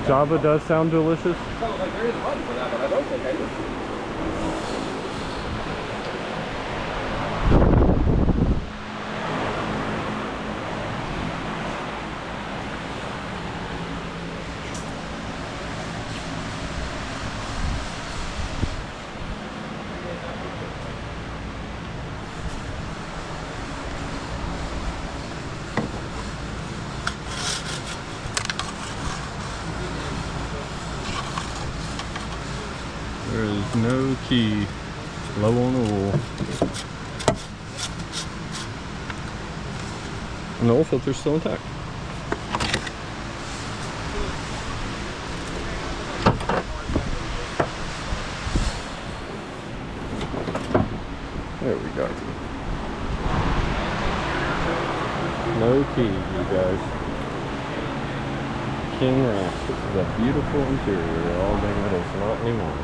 Java does sound delicious. Sounds like there is a button for that, but I don't think I do. There is no key. Low on oil. And the oil filter's still intact. There we go. No key, you guys. King Ranch. This is a beautiful interior. All dang it, it's not anymore.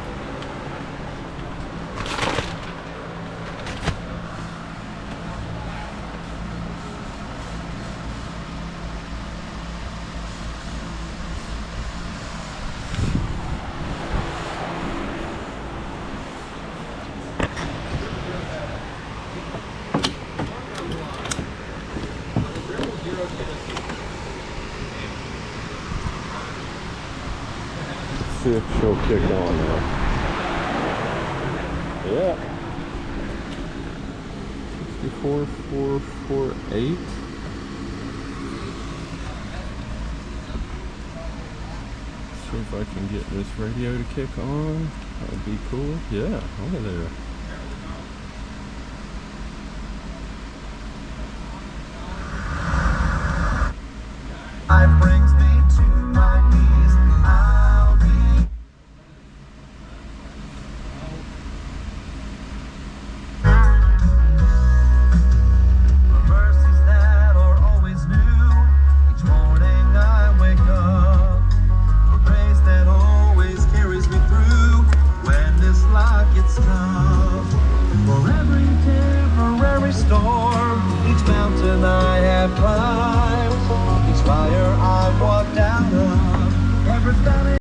See if she'll kick on now. Yeah. 64448. See if I can get this radio to kick on. That would be cool. Yeah, over there. Life brings me to my knees. I'll be the mercies that are always new. Each morning I wake up. The grace that always carries me through when this life gets tough. For every temporary storm, each mountain I have climbed, each fire I was